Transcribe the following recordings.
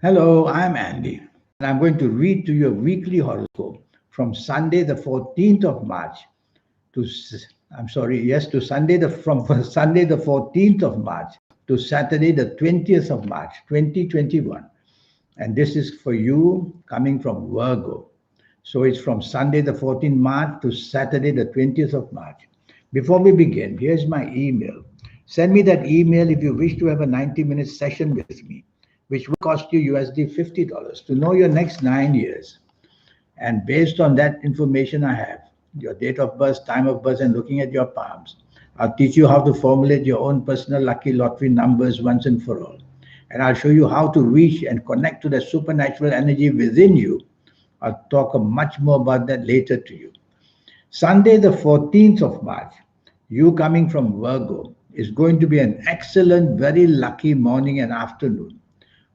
Hello, I'm Andy, and I'm going to read to you a weekly horoscope from Sunday, the 14th of March to, I'm sorry, yes, to Sunday, from Sunday, the 14th of March to Saturday, the 20th of March, 2021. And this is for you coming from Virgo. So it's from Sunday, the 14th March to Saturday, the 20th of March. Before we begin, here's my email. Send me that email if you wish to have a 90-minute session with me, which will cost you USD $50 to know your next 9 years. And based on that information I have, your date of birth, time of birth, and looking at your palms, I'll teach you how to formulate your own personal lucky lottery numbers once and for all. And I'll show you how to reach and connect to the supernatural energy within you. I'll talk much more about that later to you. Sunday, the 14th of March, you coming from Virgo, is going to be an excellent, very lucky morning and afternoon.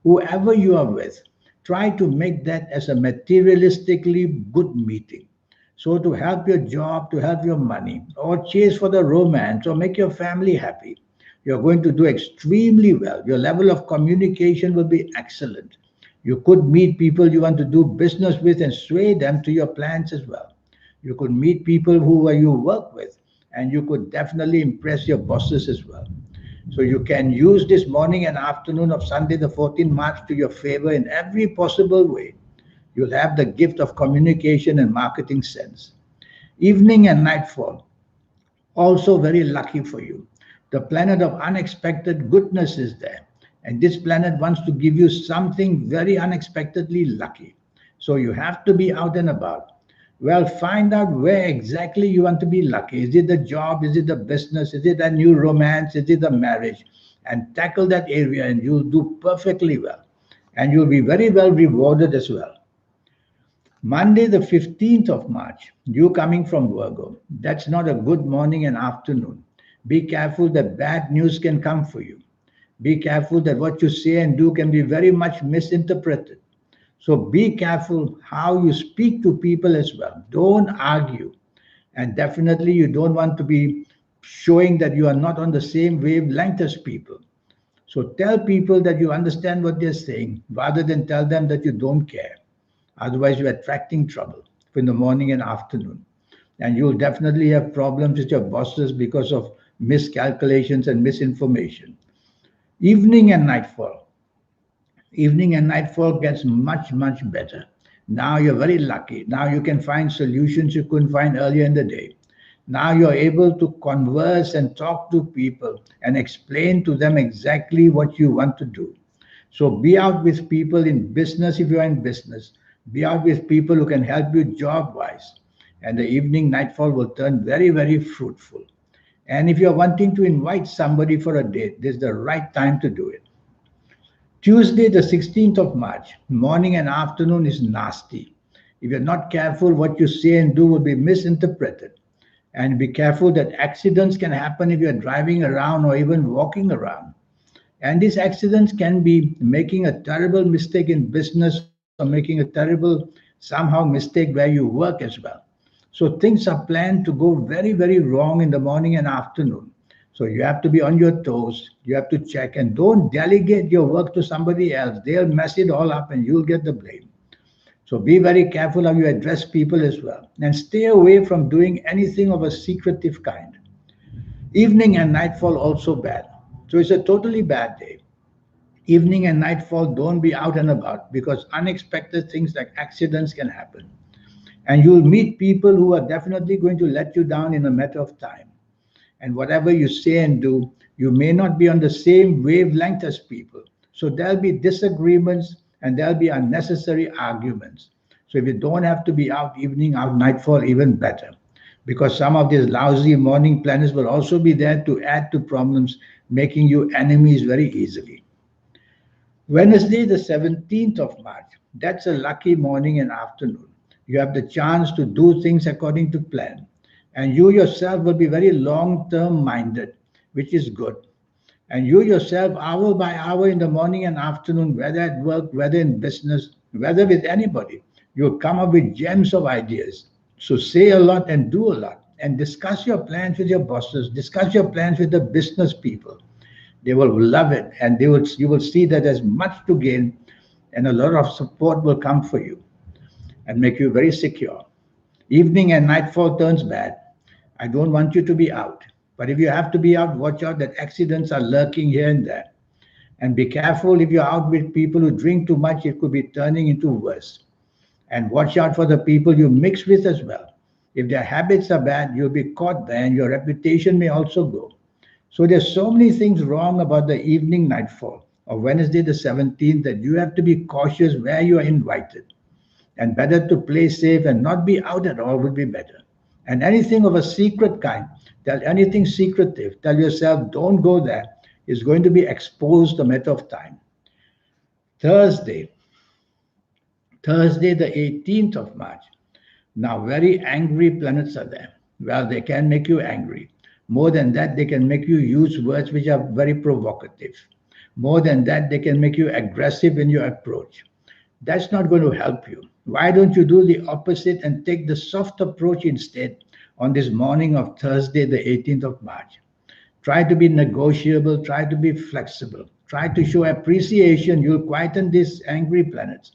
Whoever you are with, try to make that as a materialistically good meeting. So, to help your job, to help your money, or chase for the romance, or make your family happy, you're going to do extremely well. Your level of communication will be excellent. You could meet people you want to do business with and sway them to your plans as well. You could meet people who you work with, and you could definitely impress your bosses as well. So you can use this morning and afternoon of Sunday, the 14th March, to your favor in every possible way. You'll have the gift of communication and marketing sense. Evening and nightfall, also very lucky for you. The planet of unexpected goodness is there. And this planet wants to give you something very unexpectedly lucky. So you have to be out and about. Well, find out where exactly you want to be lucky. Is it the job? Is it the business? Is it a new romance? Is it the marriage? And tackle that area, and you'll do perfectly well. And you'll be very well rewarded as well. Monday, the 15th of March, you coming from Virgo, that's not a good morning and afternoon. Be careful that bad news can come for you. Be careful that what you say and do can be very much misinterpreted. So be careful how you speak to people as well. Don't argue. And definitely, you don't want to be showing that you are not on the same wavelength as people. So tell people that you understand what they're saying rather than tell them that you don't care. Otherwise, you're attracting trouble in the morning and afternoon. And you'll definitely have problems with your bosses because of miscalculations and misinformation. Evening and nightfall. Evening and nightfall gets much, much better. Now you're very lucky. Now you can find solutions you couldn't find earlier in the day. Now you're able to converse and talk to people and explain to them exactly what you want to do. So be out with people in business if you're in business. Be out with people who can help you job wise. And the evening nightfall will turn very, very fruitful. And if you're wanting to invite somebody for a date, this is the right time to do it. Tuesday, the 16th of March, morning and afternoon is nasty. If you're not careful, what you say and do will be misinterpreted. And be careful that accidents can happen if you're driving around or even walking around. And these accidents can be making a terrible mistake in business or making a terrible, somehow, mistake where you work as well. So things are planned to go very, very wrong in the morning and afternoon. So you have to be on your toes. You have to check and don't delegate your work to somebody else. They'll mess it all up and you'll get the blame. So be very careful how you address people as well. And stay away from doing anything of a secretive kind. Evening and nightfall also bad. So it's a totally bad day. Evening and nightfall, don't be out and about because unexpected things like accidents can happen. And you'll meet people who are definitely going to let you down in a matter of time. And whatever you say and do, you may not be on the same wavelength as people. So there'll be disagreements and there'll be unnecessary arguments. So if you don't have to be out evening, out nightfall, even better. Because some of these lousy morning planets will also be there to add to problems, making you enemies very easily. Wednesday, the 17th of March, that's a lucky morning and afternoon. You have the chance to do things according to plan. And you yourself will be very long term minded, which is good. And you yourself, hour by hour in the morning and afternoon, whether at work, whether in business, whether with anybody, you'll come up with gems of ideas. So say a lot and do a lot. And discuss your plans with your bosses, discuss your plans with the business people. They will love it, and you will see that there's much to gain and a lot of support will come for you and make you very secure. Evening and nightfall turns bad. I don't want you to be out. But if you have to be out, watch out that accidents are lurking here and there. And be careful if you're out with people who drink too much, it could be turning into worse. And watch out for the people you mix with as well. If their habits are bad, you'll be caught there and your reputation may also go. So there's so many things wrong about the evening nightfall of Wednesday the 17th that you have to be cautious where you are invited. And better to play safe and not be out at all would be better. And anything of a secret kind, anything secretive, tell yourself don't go there, is going to be exposed a matter of time. Thursday, the 18th of March. Now, very angry planets are there. Well, they can make you angry. More than that, they can make you use words which are very provocative. More than that, they can make you aggressive in your approach. That's not going to help you. Why don't you do the opposite and take the soft approach instead on this morning of Thursday, the 18th of March? Try to be negotiable, try to be flexible, try to show appreciation. You'll quieten these angry planets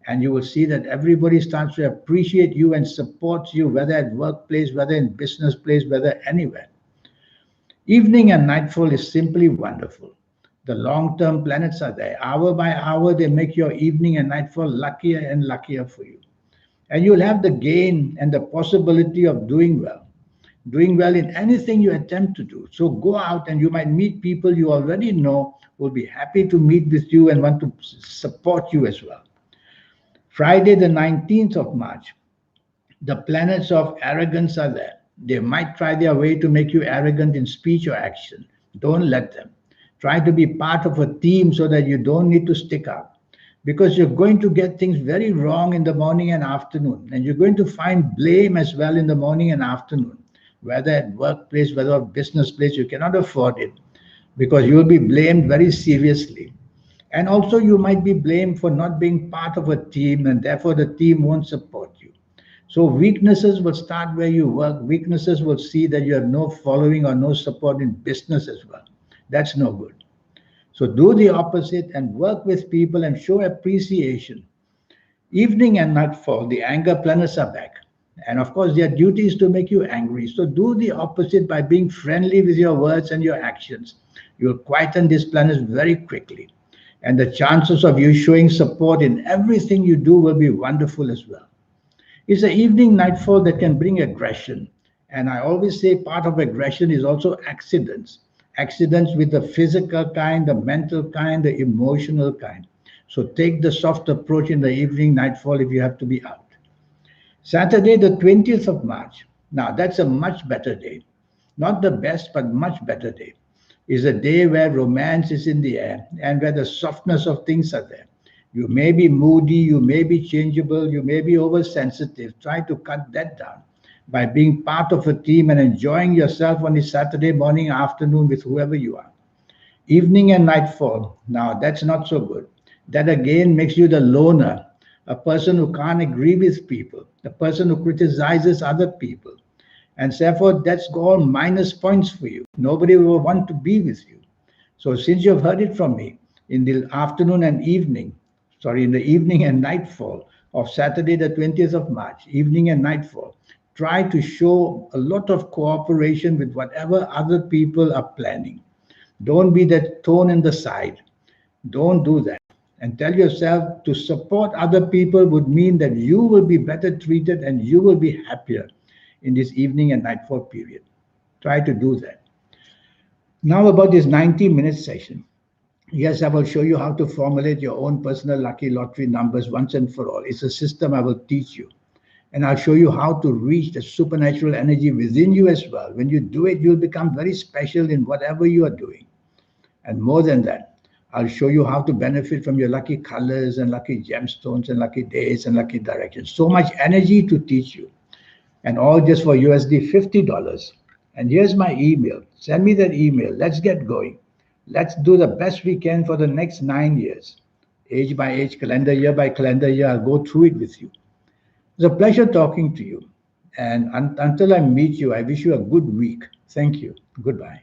and you will see that everybody starts to appreciate you and supports you, whether at workplace, whether in business place, whether anywhere. Evening and nightfall is simply wonderful. The long-term planets are there. Hour by hour, they make your evening and nightfall luckier and luckier for you. And you'll have the gain and the possibility of doing well in anything you attempt to do. So go out and you might meet people you already know who will be happy to meet with you and want to support you as well. Friday, the 19th of March, the planets of arrogance are there. They might try their way to make you arrogant in speech or action. Don't let them. Try to be part of a team so that you don't need to stick out. Because you're going to get things very wrong in the morning and afternoon. And you're going to find blame as well in the morning and afternoon. Whether at workplace, whether at business place, you cannot afford it. Because you will be blamed very seriously. And also you might be blamed for not being part of a team and therefore the team won't support you. So weaknesses will start where you work. Weaknesses will see that you have no following or no support in business as well. That's no good. So do the opposite and work with people and show appreciation. Evening and nightfall, the anger planets are back. And of course, their duty is to make you angry. So do the opposite by being friendly with your words and your actions. You'll quieten these planets very quickly. And the chances of you showing support in everything you do will be wonderful as well. It's the evening nightfall that can bring aggression. And I always say part of aggression is also accidents. Accidents with the physical kind, the mental kind, the emotional kind. So take the soft approach in the evening nightfall if you have to be out. Saturday, the 20th of March. Now, that's a much better day. Not the best, but much better day. Is a day where romance is in the air and where the softness of things are there. You may be moody, you may be changeable, you may be oversensitive. Try to cut that down by being part of a team and enjoying yourself on this Saturday morning, afternoon with whoever you are. Evening and nightfall. Now, that's not so good. That again makes you the loner, a person who can't agree with people, the person who criticizes other people. And therefore, that's all minus points for you. Nobody will want to be with you. So since you've heard it from me, in the afternoon and evening, in the evening and nightfall of Saturday, the 20th of March, evening and nightfall, try to show a lot of cooperation with whatever other people are planning. Don't be that thorn in the side. Don't do that. And tell yourself to support other people would mean that you will be better treated and you will be happier in this evening and nightfall period. Try to do that. Now about this 90-minute session. Yes, I will show you how to formulate your own personal lucky lottery numbers once and for all. It's a system I will teach you. And I'll show you how to reach the supernatural energy within you as well. When you do it, you'll become very special in whatever you are doing. And more than that, I'll show you how to benefit from your lucky colors and lucky gemstones and lucky days and lucky directions. So much energy to teach you. And all just for USD $50. And here's my email. Send me that email. Let's get going. Let's do the best we can for the next 9 years. Age by age, calendar year by calendar year, I'll go through it with you. It's a pleasure talking to you. And until I meet you, I wish you a good week. Thank you. Goodbye.